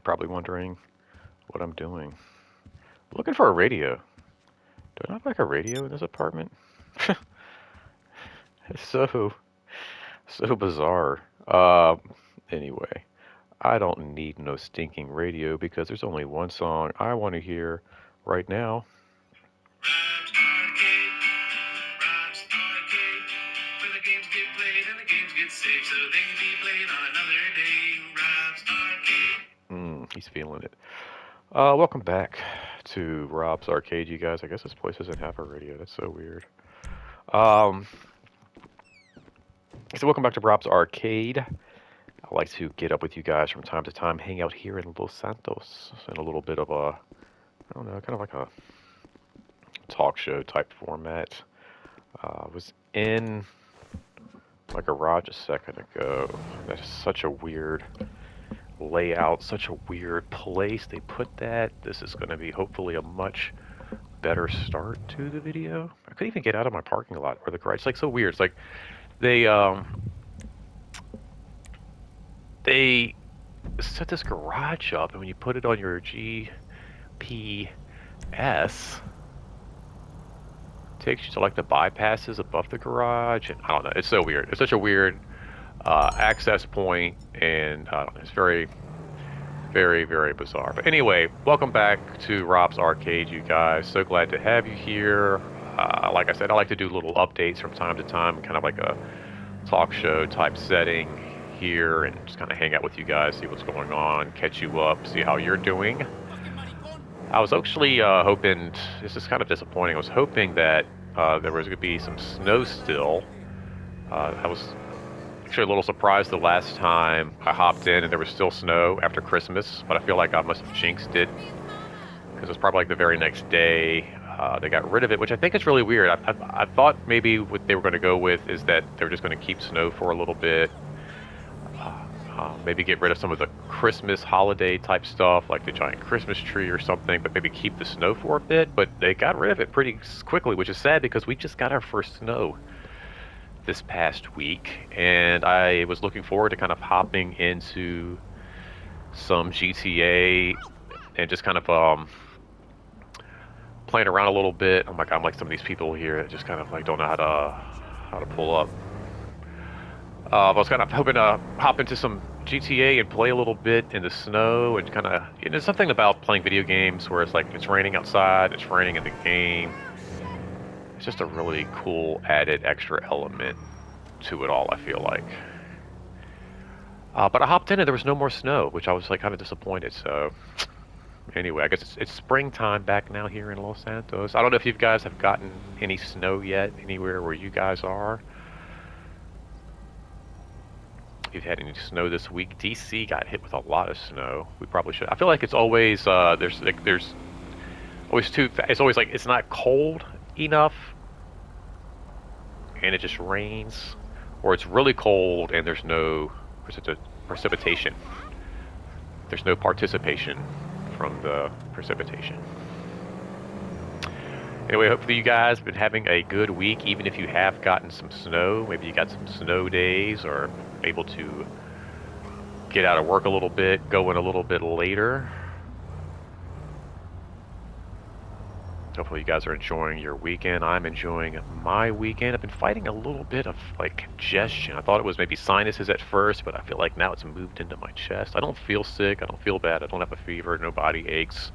You're probably wondering what I'm doing. Looking for a radio. Do I not have like a radio in this apartment? It's so bizarre. Anyway, I don't need no stinking radio because there's only one song I want to hear right now. Rhymes Arcade, Rhymes Arcade, where the games get played and the games get saved so they can be played on another day. Rhymes Arcade. He's feeling it. Welcome back to Rob's Arcade, you guys. I guess this place doesn't have a radio. That's so weird. Um, so welcome back to Rob's Arcade. I like to get up with you guys from time to time, hang out here in Los Santos in a little bit of a, I don't know, kind of like a talk show type format. I was in my garage a second ago. That's such a weird layout, such a weird place they put that. This is going to be hopefully a much better start to the video. I couldn't even get out of my parking lot or the garage. It's like so weird. It's like they set this garage up, and when you put it on your GPS, it takes you to like the bypasses above the garage, and I don't know. It's so weird. It's such a weird access point, and I don't know, it's very, very, very bizarre. But anyway, welcome back to Rob's Arcade, you guys. So glad to have you here. Like I said, I like to do little updates from time to time, kind of like a talk show type setting here, and just kind of hang out with you guys, see what's going on, catch you up, see how you're doing. I was actually hoping, this is kind of disappointing, I was hoping that there was going to be some snow still. I was actually a little surprised the last time I hopped in and there was still snow after Christmas, but I feel like I must have jinxed it, because it was probably like the very next day they got rid of it, which I think is really weird. I thought maybe what they were going to go with is that they were just going to keep snow for a little bit, maybe get rid of some of the Christmas holiday type stuff like the giant Christmas tree or something, but maybe keep the snow for a bit. But they got rid of it pretty quickly, which is sad because we just got our first snow this past week, and I was looking forward to kind of hopping into some GTA and just kind of playing around a little bit. I'm like some of these people here that just kind of like don't know how to pull up. I was kind of hoping to hop into some GTA and play a little bit in the snow, and kind of, you know, there's something about playing video games where it's like it's raining outside, it's raining in the game. It's just a really cool added extra element to it all, I feel like. But I hopped in and there was no more snow, which I was like kind of disappointed. So anyway, I guess it's springtime back now here in Los Santos. I don't know if you guys have gotten any snow yet anywhere where you guys are. If you've had any snow this week, DC got hit with a lot of snow. We probably should. I feel like it's always there's always it's always like it's not cold enough and it just rains, or it's really cold and there's no precipitation. There's no participation from the precipitation. Anyway, hopefully you guys have been having a good week, even if you have gotten some snow. Maybe you got some snow days, or able to get out of work a little bit, go in a little bit later. Hopefully you guys are enjoying your weekend. I'm enjoying my weekend. I've been fighting a little bit of like congestion. I thought it was maybe sinuses at first, but I feel like now it's moved into my chest. I don't feel sick. I don't feel bad. I don't have a fever. No body aches.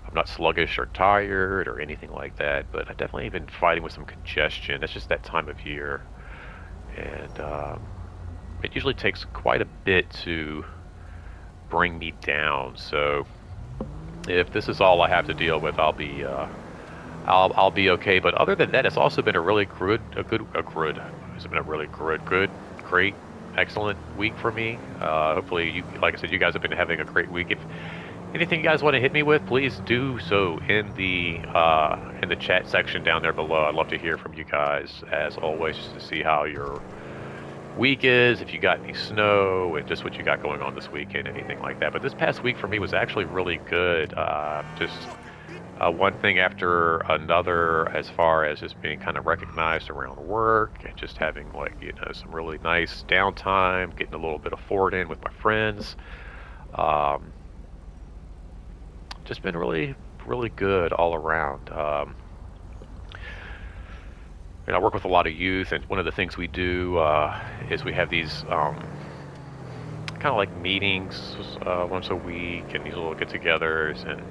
I'm not sluggish or tired or anything like that, but I've definitely been fighting with some congestion. It's just that time of year. And it usually takes quite a bit to bring me down. So if this is all I have to deal with, I'll be okay. But other than that, it's also been a really great, excellent week for me. Hopefully, like I said, you guys have been having a great week. If anything you guys want to hit me with, please do so in the chat section down there below. I'd love to hear from you guys, as always, just to see how your week is, if you got any snow, and just what you got going on this weekend, anything like that. But this past week for me was actually really good. Just one thing after another, as far as just being kind of recognized around work, and just having, like, you know, some really nice downtime, getting a little bit of forward in with my friends. just been really, really good all around. And I work with a lot of youth, and one of the things we do is we have these kind of like meetings once a week, and these little get-togethers, and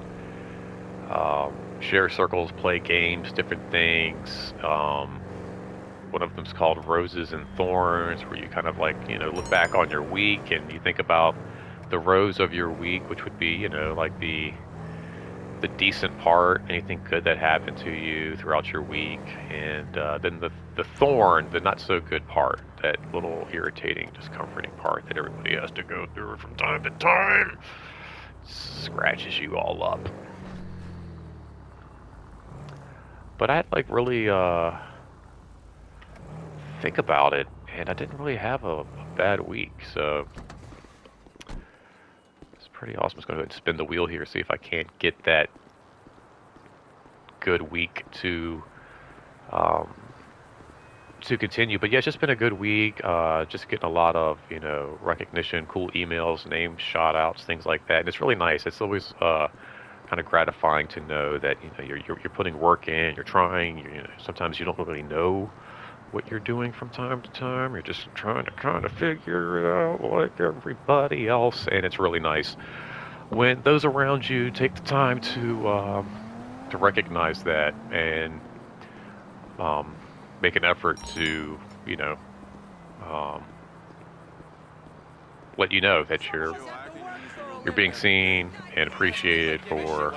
share circles, play games, different things. One of them's called Roses and Thorns, where you kind of like, look back on your week and you think about the rose of your week, which would be, like the decent part, anything good that happened to you throughout your week, and then the thorn, the not so good part, that little irritating, discomforting part that everybody has to go through from time to time, scratches you all up. But I had like really think about it, and I didn't really have a bad week, so it's pretty awesome. I'm just going to go ahead and spin the wheel here, see if I can't get that good week to continue. But yeah, it's just been a good week. Just getting a lot of recognition, cool emails, name shout outs, things like that. And it's really nice. It's always kind of gratifying to know that you're putting work in, you're trying. Sometimes you don't really know what you're doing from time to time. You're just trying to figure it out like everybody else, and it's really nice when those around you take the time to recognize that and make an effort to um, let you know that you're being seen and appreciated for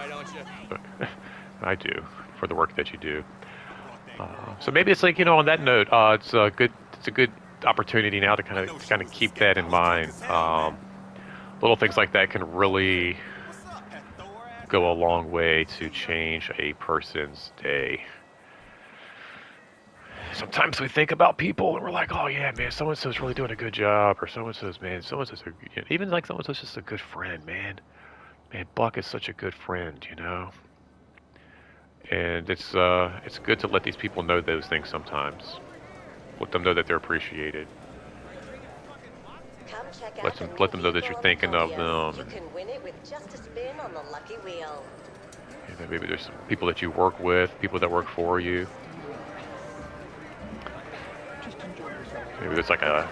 I do for the work that you do. So maybe it's like on that note, it's a good opportunity now to kind of keep that in mind. Little things like that can really go a long way to change a person's day. Sometimes we think about people and we're like, oh yeah, man, so and so's really doing a good job, or so and so's even like so and so's just a good friend, man. Man, Buck is such a good friend, And it's good to let these people know those things sometimes. Let them know that they're appreciated. Let them know that you're thinking of them. You can win it with just a spin on the lucky wheel. Maybe there's some people that you work with, people that work for you. Maybe there's like a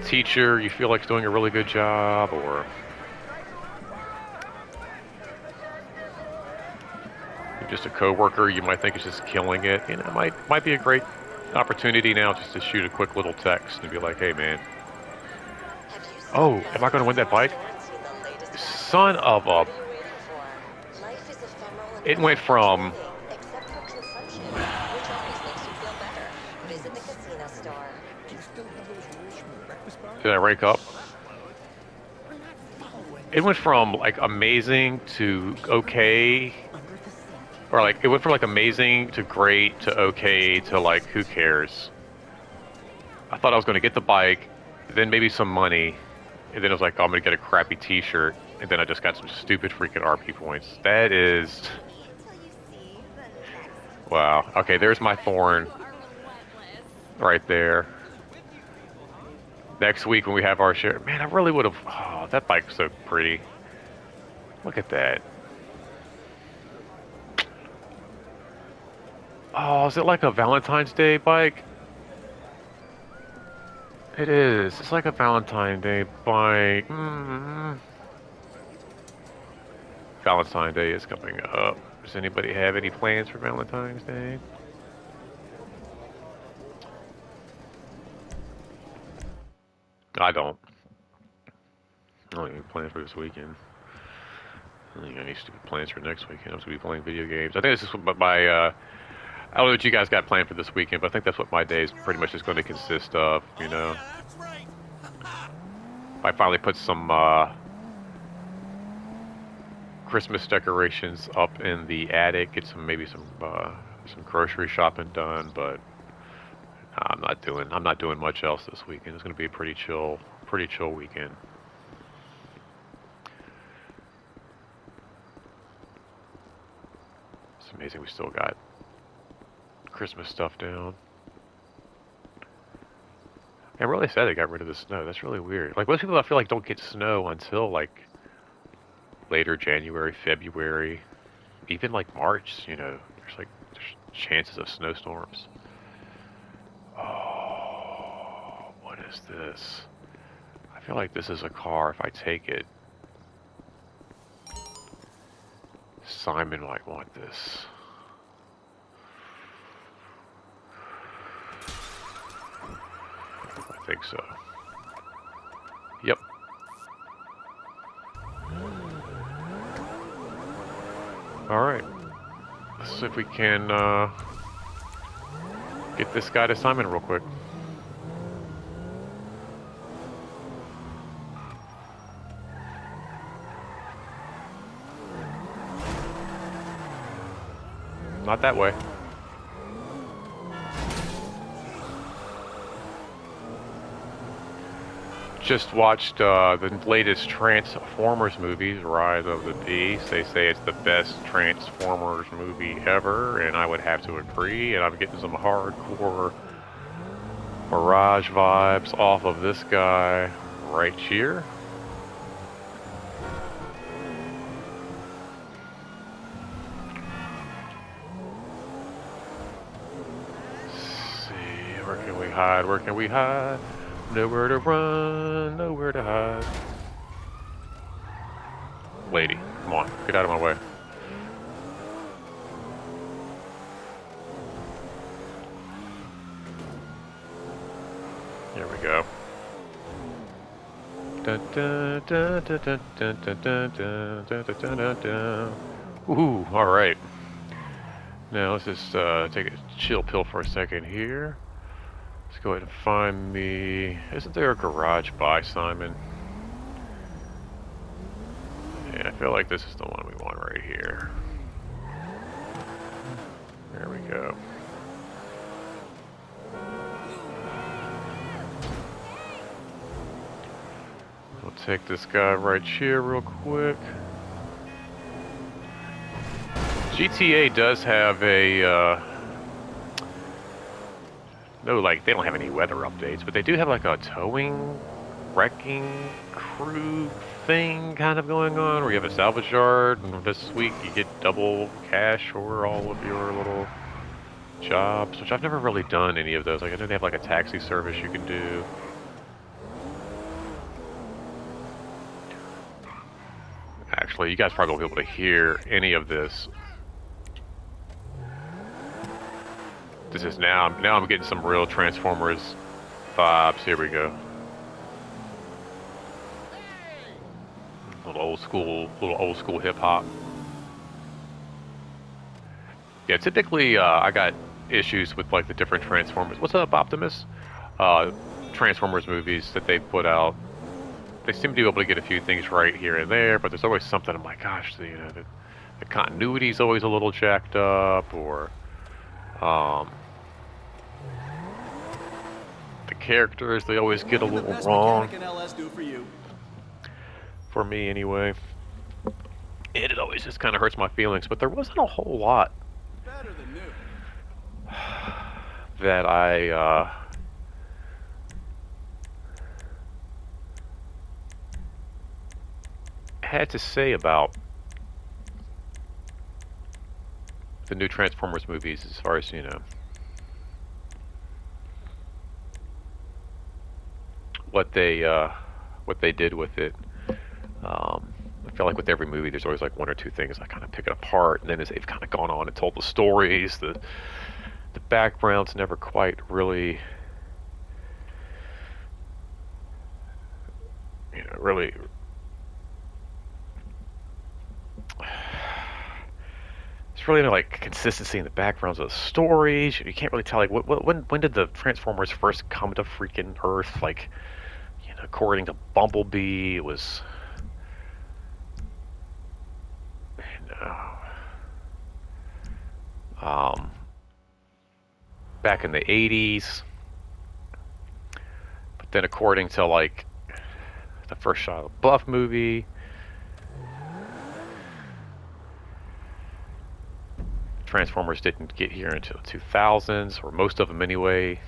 teacher you feel like is doing a really good job, or just a coworker you might think is just killing it. It might be a great opportunity now just to shoot a quick little text and be like, hey man, oh, am I going to win that bike? Son of a... It went from... Did I rank up? It went from like amazing to okay, or like it went from like amazing to great to okay to like who cares. I thought I was going to get the bike, then maybe some money, and then I was like, oh, I'm going to get a crappy t-shirt, and then I just got some stupid freaking RP points. That is... Wow. Okay, there's my thorn right there. Next week when we have our share... Man, I really would have... Oh, that bike's so pretty. Look at that. Oh, is it like a Valentine's Day bike? It is. It's like a Valentine's Day bike. Valentine's Day is coming up. Does anybody have any plans for Valentine's Day? I don't. I don't even plan for this weekend. I don't think I have any stupid plans for next weekend. I'm just going to be playing video games. I think this is what my... I don't know what you guys got planned for this weekend, but I think that's what my day is pretty much just going to consist of, I finally put some Christmas decorations up in the attic, get maybe some grocery shopping done, but I'm not doing much else this weekend. It's going to be a pretty chill weekend. It's amazing we still got Christmas stuff down. I'm really sad they got rid of the snow. That's really weird. Like, most people I feel like don't get snow until like later January, February, even like March, you know, there's chances of snowstorms. Oh, what is this? I feel like this is a car. If I take it, Simon might want this. I think so. Yep. Alright. Let's see if we can get this guy to Simon real quick. Not that way. Just watched the latest Transformers movies, Rise of the Beast. They say it's the best Transformers movie ever, and I would have to agree. And I'm getting some hardcore Mirage vibes off of this guy right here. Let's see, where can we hide? Where can we hide? Nowhere to run, nowhere to hide. Lady, come on, get out of my way. There we go. Ooh, alright. Now let's just take a chill pill for a second here. Let's go ahead and find me... Isn't there a garage by Simon? Yeah, I feel like this is the one we want right here. There we go. We'll take this guy right here real quick. GTA does have a... No, like, they don't have any weather updates, but they do have, like, a towing, wrecking crew thing kind of going on, where you have a salvage yard, and this week you get double cash for all of your little jobs, which I've never really done any of those. Like, I know they have, like, a taxi service you can do. Actually, you guys probably won't be able to hear any of this. This is now I'm getting some real Transformers vibes. Here we go. Little old school hip hop. Yeah, typically I got issues with like the different Transformers. What's up, Optimus? Transformers movies that they put out. They seem to be able to get a few things right here and there, but there's always something. I'm like, gosh, the continuity's always a little jacked up, or the characters, they always get a little wrong. For me, anyway. And it always just kind of hurts my feelings, but there wasn't a whole lot that I had to say about the new Transformers movies, as far as, you know, what they did with it. I feel like with every movie, there's always like one or two things I kind of pick it apart, and then as they've kind of gone on and told the stories, the background's never quite really, you know, really. There's really no like consistency in the backgrounds of the stories. You can't really tell like when did the Transformers first come to freaking Earth? Like, you know, according to Bumblebee, it was. Back in the 80s, but then according to like the first Shia LaBeouf movie, Transformers didn't get here until the 2000s, or most of them anyway.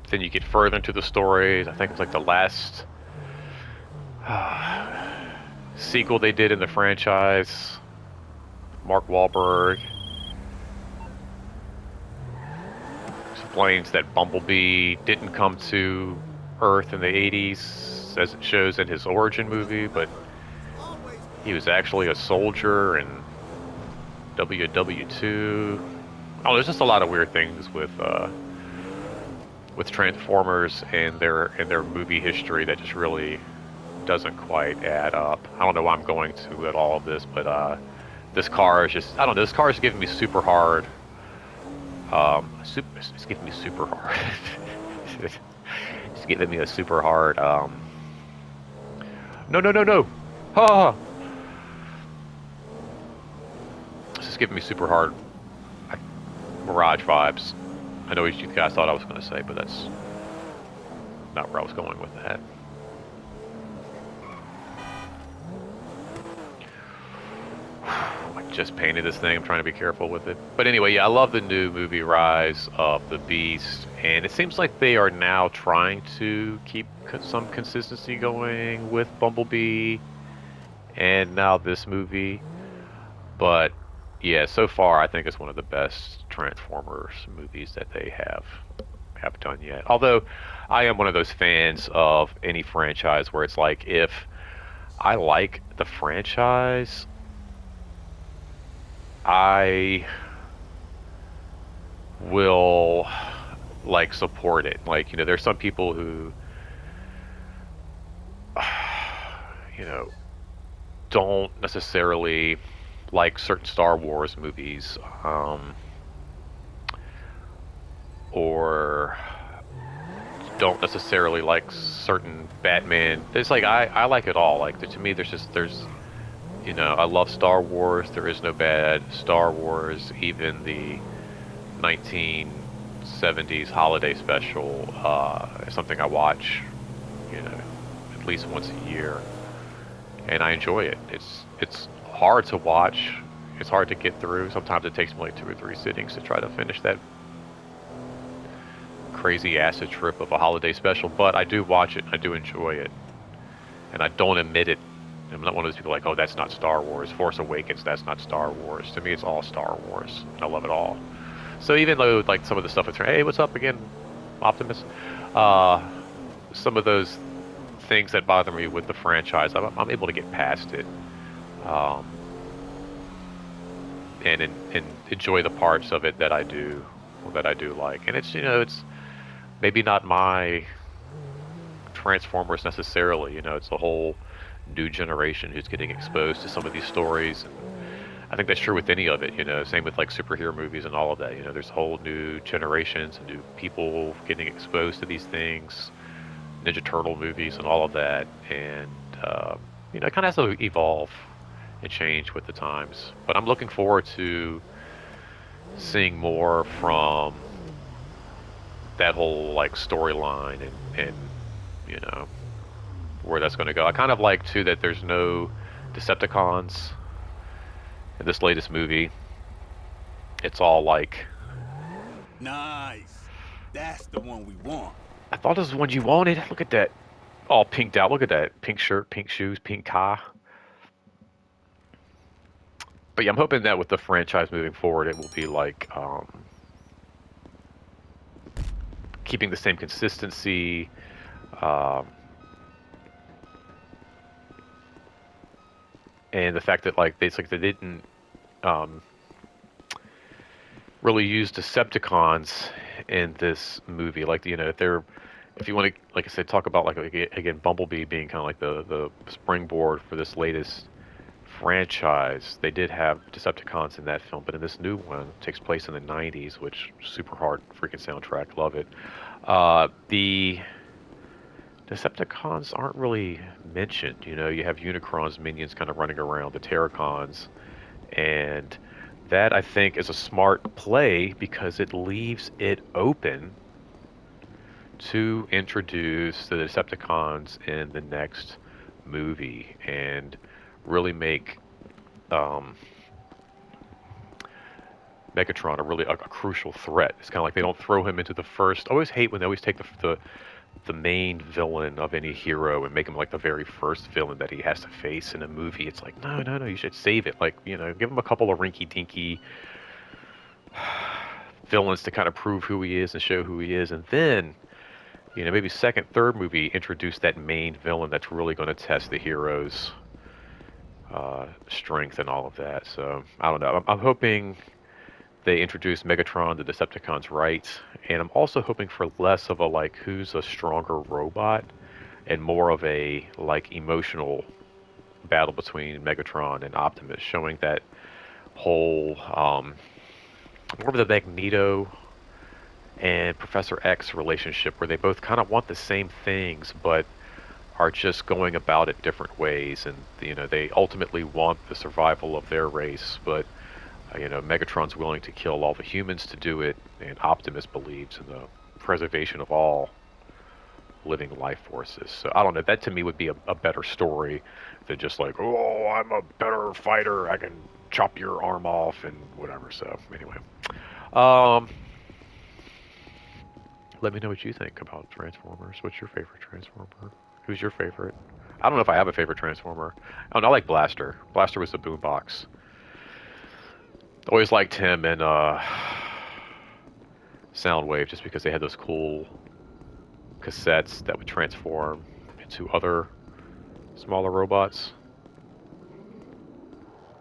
then you get further into the stories. I think it's like the last sequel they did in the franchise. Mark Wahlberg explains that Bumblebee didn't come to Earth in the 80s, as it shows in his origin movie, but he was actually a soldier in WW2. Oh, there's just a lot of weird things with Transformers and their movie history that just really doesn't quite add up. I don't know why I'm going to at all of this, but this car is just, I don't know, this car is giving me super hard. It's giving me super hard. It's giving me a super hard. No, no, no, no. Ah, this is giving me super hard Mirage vibes. I know what you guys thought I was going to say, but that's not where I was going with that. I just painted this thing. I'm trying to be careful with it. But anyway, yeah, I love the new movie Rise of the Beast. And it seems like they are now trying to keep some consistency going with Bumblebee and now this movie. But yeah, so far I think it's one of the best Transformers movies that they have done yet. Although I am one of those fans of any franchise where it's like if I like the franchise, I will like support it. Like, you know, there's some people who you know don't necessarily like certain Star Wars movies, or don't necessarily like certain Batman. It's like I like it all. Like to me, there's you know, I love Star Wars. There is no bad Star Wars. Even the 1970s holiday special is something I watch, you know, at least once a year, and I enjoy it. It's hard to watch. It's hard to get through. Sometimes it takes me like 2 or 3 sittings to try to finish that crazy acid trip of a holiday special, but I do watch it. I do enjoy it, and I don't admit it. I'm not one of those people like, oh, that's not Star Wars. Force Awakens, that's not Star Wars. To me, it's all Star Wars. I love it all. So even though like some of the stuff with, hey, what's up again, Optimus? Uh, some of those things that bother me with the franchise, I'm able to get past it, um, and enjoy the parts of it that I do like. And it's, you know, it's maybe not my Transformers necessarily. You know, it's a whole new generation who's getting exposed to some of these stories. And I think that's true with any of it. You know, same with like superhero movies and all of that. You know, there's whole new generations and new people getting exposed to these things. Ninja Turtle movies and all of that, and you know, it kind of has to evolve and change with the times. But I'm looking forward to seeing more from that whole like storyline and you know where that's going to go. I kind of like too that there's no Decepticons in this latest movie. It's all like, Nice. That's the one we want. I thought this was one you wanted. Look at that, all pinked out. Look at that, pink shirt, pink shoes, pink car. But yeah, I'm hoping that with the franchise moving forward, it will be like keeping the same consistency. Um, and the fact that like it's like they didn't um, really use Decepticons in this movie. Like, you know, if you want to, like I said, talk about like again Bumblebee being kind of like the springboard for this latest franchise. They did have Decepticons in that film, but in this new one, it takes place in the 90s, which super hard freaking soundtrack, love it. The Decepticons aren't really mentioned. You know, you have Unicron's minions kind of running around, the Terracons, and that I think is a smart play because it leaves it open to introduce the Decepticons in the next movie and really um, Megatron a crucial threat. It's kind of like they don't throw him into the first. I always hate when they always take the main villain of any hero and make him like the very first villain that he has to face in a movie. It's like, no, no, no, you should save it. Like, give him a couple of rinky-dinky villains to kind of prove who he is and show who he is, and then, maybe second, third movie introduce that main villain that's really going to test the hero's strength and all of that. So I don't know. I'm hoping they introduce Megatron, the Decepticons, right, and I'm also hoping for less of a like who's a stronger robot and more of a like emotional battle between Megatron and Optimus, showing that whole more of the Magneto and Professor X relationship where they both kind of want the same things but are just going about it different ways, and they ultimately want the survival of their race, but Megatron's willing to kill all the humans to do it, and Optimus believes in the preservation of all living life forces. So I don't know, that to me would be a better story than just like, oh, I'm a better fighter, I can chop your arm off and whatever. So anyway, let me know what you think about Transformers. What's your favorite Transformer? Who's your favorite? I don't know if I have a favorite Transformer. Oh, no, I like Blaster. Blaster was the boombox. Always liked him and Soundwave just because they had those cool cassettes that would transform into other smaller robots.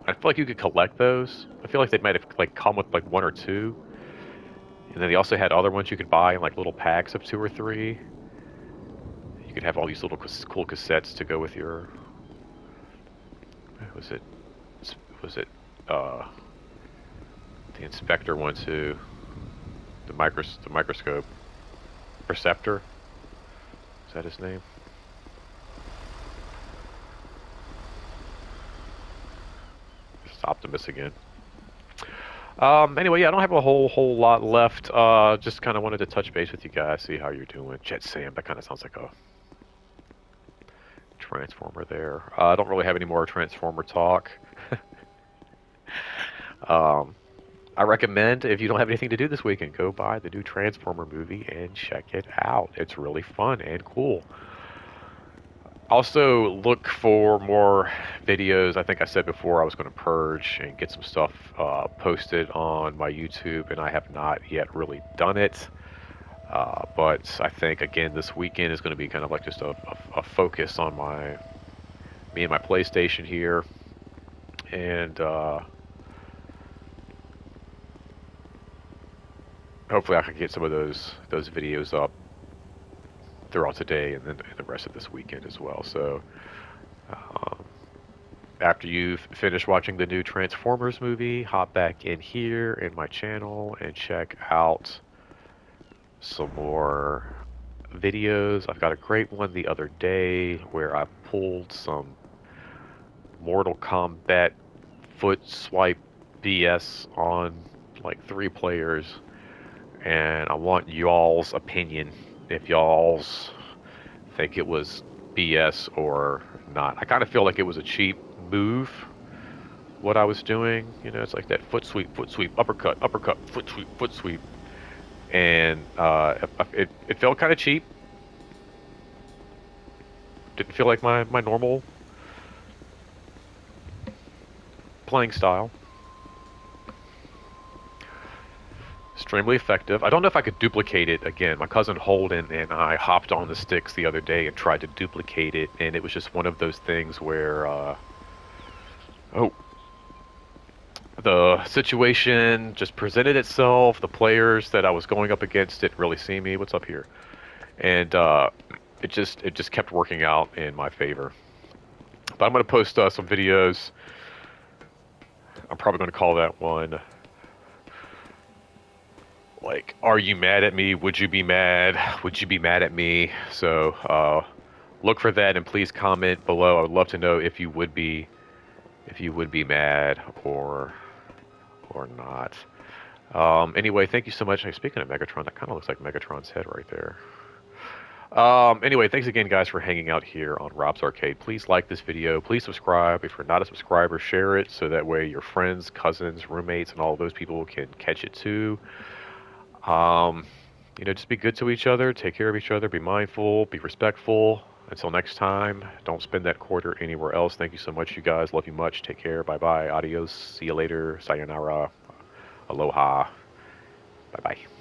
I feel like you could collect those. I feel like they might have like come with like one or two. And then they also had other ones you could buy in like little packs of 2 or 3. You could have all these little cool cassettes to go with your. Was it the Inspector one too? The microscope. Perceptor. Is that his name? It's Optimus again. Anyway, yeah, I don't have a whole lot left. Just kind of wanted to touch base with you guys, see how you're doing. Jet Sam, that kind of sounds like a Transformer there. I don't really have any more Transformer talk. I recommend, if you don't have anything to do this weekend, go buy the new Transformer movie and check it out. It's really fun and cool. Also, look for more videos. I think I said before I was going to purge and get some stuff posted on my YouTube, and I have not yet really done it. But I think, again, this weekend is going to be kind of like just a focus on me and my PlayStation here. And hopefully I can get some of those videos up throughout today and then the rest of this weekend as well. So after you've finished watching the new Transformers movie, hop back in here in my channel and check out some more videos. I've got a great one the other day where I pulled some Mortal Kombat foot swipe BS on like 3 players, and I want y'all's opinion, if y'all's think it was BS or not. I kind of feel like it was a cheap move, what I was doing. It's like that foot sweep, uppercut, foot sweep. And it felt kind of cheap. Didn't feel like my normal playing style. Extremely effective. I don't know if I could duplicate it again. My cousin Holden and I hopped on the sticks the other day and tried to duplicate it, and it was just one of those things where the situation just presented itself. The players that I was going up against didn't really see me. What's up here? And it just kept working out in my favor. But I'm going to post some videos. I'm probably going to call that one like, are you mad at me? Would you be mad? Would you be mad at me? So look for that, and please comment below. I would love to know if you would be mad or not. Anyway, thank you so much. Hey, speaking of Megatron, that kind of looks like Megatron's head right there. Anyway, thanks again, guys, for hanging out here on Rob's Arcade. Please like this video. Please subscribe. If you're not a subscriber, share it so that way your friends, cousins, roommates, and all of those people can catch it too. Um, just be good to each other. Take care of each other. Be mindful. Be respectful. Until next time, don't spend that quarter anywhere else. Thank you so much, you guys. Love you much. Take care. Bye bye. Adios. See you later. Sayonara. Aloha. Bye bye.